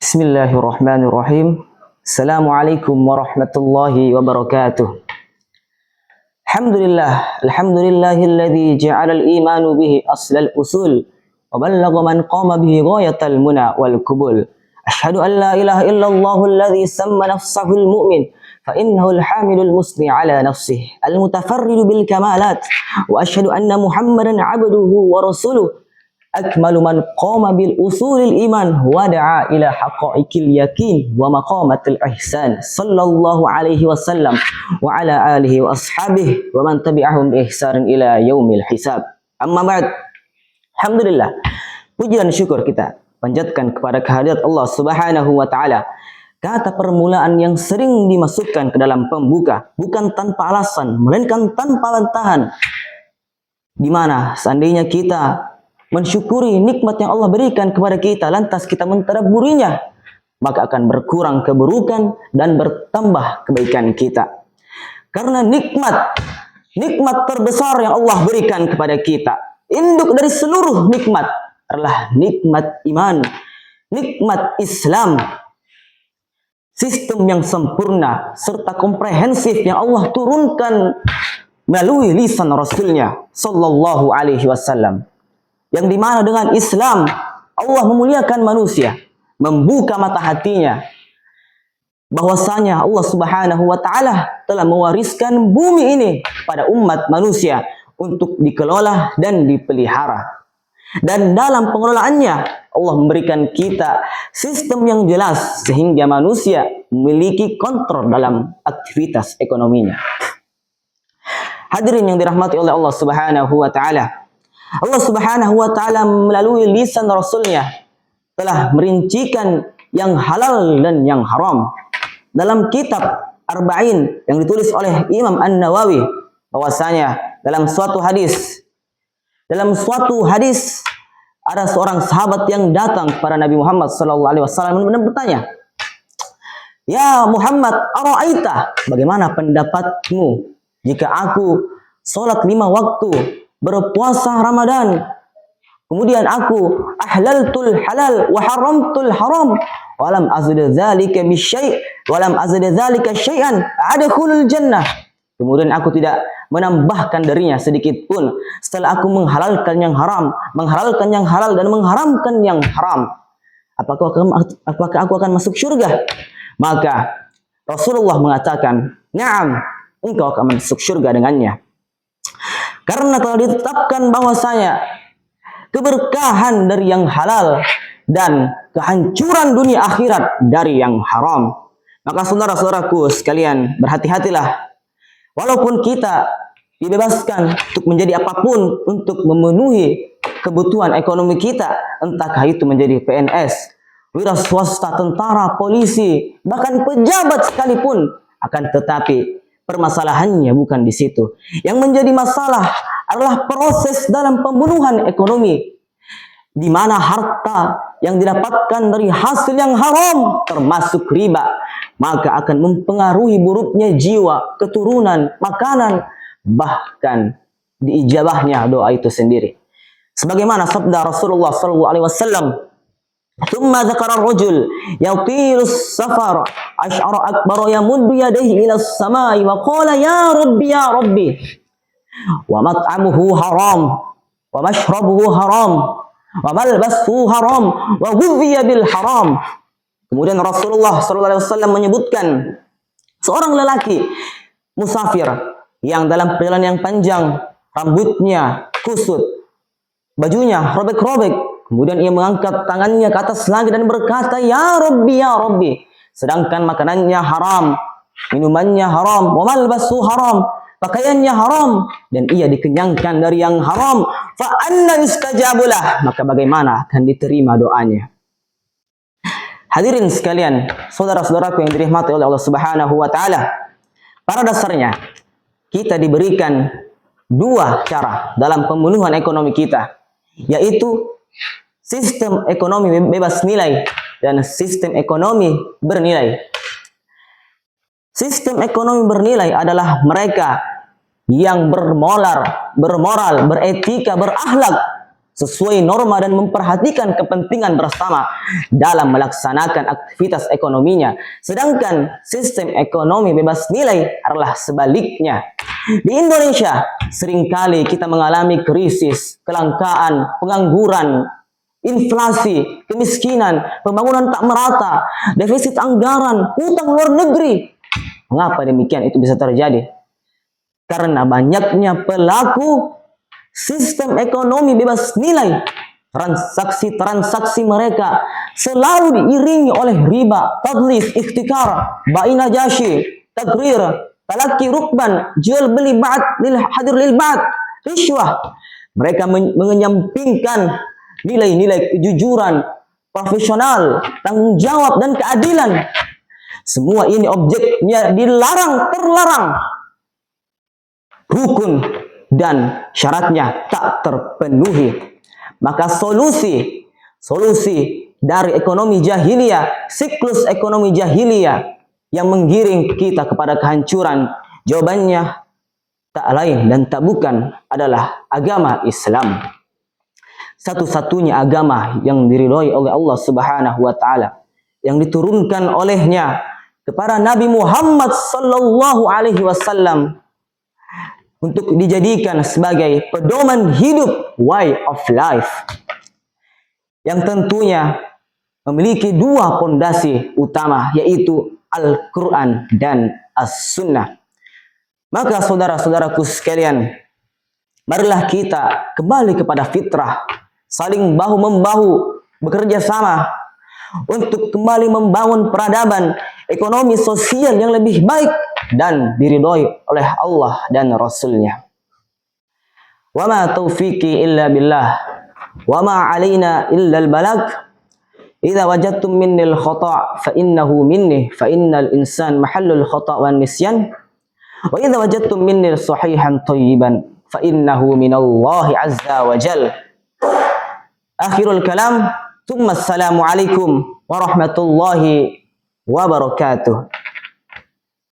Bismillahirrahmanirrahim. Assalamualaikum warahmatullahi wabarakatuh. Alhamdulillahilladzi ja'ala al-imanu bihi aslal usul wa ballagha man qama bihi ghayatal muna wal qubul. Asyhadu an la ilaha illallah alladzi samma nafsahu al-mu'min fa innahu al-hamilul musni ala nafsihi al-mutafarridu bil kamalat wa asyhadu anna Muhammadan 'abduhu wa rasuluhu akmalu man qama bil usulil iman wa da'a ila haqa'iqil yakin wa maqamatil ihsan sallallahu alaihi wasallam wa ala alihi wa ashabihi wa man tabi'ahum bi ihsanin ila yaumil hisab. Amma ba'd. Alhamdulillah, puji dan syukur kita panjatkan kepada kehadirat Allah Subhanahu wa taala. Kata permulaan yang sering dimasukkan ke dalam pembuka bukan tanpa alasan melainkan tanpa bantahan, di mana seandainya kita mensyukuri nikmat yang Allah berikan kepada kita, lantas kita mentadabburinya, maka akan berkurang keburukan dan bertambah kebaikan kita. Karena nikmat terbesar yang Allah berikan kepada kita, induk dari seluruh nikmat adalah nikmat iman, nikmat Islam. Sistem yang sempurna serta komprehensif yang Allah turunkan melalui lisan Rasulnya sallallahu alaihi wasallam. Yang dimana dengan Islam Allah memuliakan manusia, membuka mata hatinya bahwasanya Allah Subhanahu wa taala telah mewariskan bumi ini pada umat manusia untuk dikelola dan dipelihara. Dan dalam pengelolaannya Allah memberikan kita sistem yang jelas sehingga manusia memiliki kontrol dalam aktivitas ekonominya. Hadirin yang dirahmati oleh Allah Subhanahu wa taala, Allah Subhanahu wa taala melalui lisan Rasulnya telah merincikan yang halal dan yang haram. Dalam kitab Arba'in yang ditulis oleh Imam An-Nawawi, bahwasanya dalam suatu hadis ada seorang sahabat yang datang kepada Nabi Muhammad sallallahu alaihi wasallam dan bertanya, "Ya Muhammad, ara'aita, bagaimana pendapatmu jika aku salat 5 waktu, berpuasa Ramadan, kemudian aku ahlaltul halal wa haramtul haram, walam azid dzalika bisyai' walam azid dzalika syai'an adkhulul jannah." Kemudian aku tidak menambahkan darinya sedikit pun setelah aku menghalalkan yang haram, menghalalkan yang halal dan mengharamkan yang haram. Apakah aku akan masuk surga? Maka Rasulullah mengatakan, "Na'am, engkau akan masuk surga dengannya." Karena telah ditetapkan bahwasanya keberkahan dari yang halal dan kehancuran dunia akhirat dari yang haram. Maka saudara-saudaraku sekalian, berhati-hatilah. Walaupun kita dibebaskan untuk menjadi apapun untuk memenuhi kebutuhan ekonomi kita, entahkah itu menjadi PNS, wira swasta, tentara, polisi, bahkan pejabat sekalipun, akan tetapi permasalahannya bukan di situ. Yang menjadi masalah adalah proses dalam pembunuhan ekonomi, di mana harta yang didapatkan dari hasil yang haram termasuk riba, maka akan mempengaruhi buruknya jiwa, keturunan, makanan, bahkan diijabahnya doa itu sendiri. Sebagaimana sabda Rasulullah sallallahu alaihi wasallam, "Tsumma dzakara ar-rajul yatilus safar asy'ara akbar yamuddu yadayhi ila as-samai wa qala ya rabbi wa mat'amuhu haram wa mashrabuhu haram wa malbasuhu haram wa ghudhiya bil haram." Kemudian Rasulullah sallallahu alaihi wasallam menyebutkan seorang lelaki musafir yang dalam perjalanan yang panjang, rambutnya kusut, bajunya robek-robek. Kemudian ia mengangkat tangannya ke atas langit dan berkata, ya Rabbi, sedangkan makanannya haram, minumannya haram, wa malbasu haram, pakaiannya haram, dan ia dikenyangkan dari yang haram. Fa anna yustajabulah, maka bagaimana akan diterima doanya? Hadirin sekalian, saudara-saudaraku yang dirahmati oleh Allah Subhanahu wa taala, pada dasarnya kita diberikan 2 cara dalam pembunuhan ekonomi kita, yaitu sistem ekonomi bebas nilai dan sistem ekonomi bernilai. Sistem ekonomi bernilai adalah mereka yang bermoral, beretika, berakhlak, sesuai norma dan memperhatikan kepentingan bersama dalam melaksanakan aktivitas ekonominya. Sedangkan sistem ekonomi bebas nilai adalah sebaliknya. Di Indonesia, seringkali kita mengalami krisis, kelangkaan, pengangguran, inflasi, kemiskinan, pembangunan tak merata, defisit anggaran, hutang luar negeri. Mengapa demikian itu bisa terjadi? Karena banyaknya pelaku sistem ekonomi bebas nilai. Transaksi-transaksi mereka selalu diiringi oleh riba, tadlis, ikhtikar, ba'i najashi, takrir, talaki rukban, jual beli ba'd lil hadir lil ba'd, riswah. Mereka menyampingkan nilai-nilai kejujuran, profesional, tanggung jawab dan keadilan. Semua ini objeknya dilarang, terlarang. Rukun dan syaratnya tak terpenuhi. Maka solusi dari ekonomi jahiliyah, siklus ekonomi jahiliyah yang menggiring kita kepada kehancuran, jawabannya tak lain dan tak bukan adalah agama Islam. Satu-satunya agama yang diridhoi oleh Allah Subhanahu wa taala, yang diturunkan olehnya kepada Nabi Muhammad sallallahu alaihi wasallam untuk dijadikan sebagai pedoman hidup, way of life, yang tentunya memiliki dua pondasi utama, yaitu Al-Quran dan As-Sunnah. Maka saudara-saudaraku sekalian, marilah kita kembali kepada fitrah, saling bahu-membahu, bekerja sama untuk kembali membangun peradaban ekonomi sosial yang lebih baik dan diridhoi oleh Allah dan Rasulnya. Wa ma taufiqi illa billah, wa ma alaina illa al-balag. Idza wajadtum minni al-khata' fa innahu minni, fa innal insan mahallul khata' wan nisyan. Wa idza wajadtum minni sahihan thayyiban fa innahu minallahi azza wa jal. Akhirul kalam, thumma assalamu alaikum warahmatullahi wabarakatuh.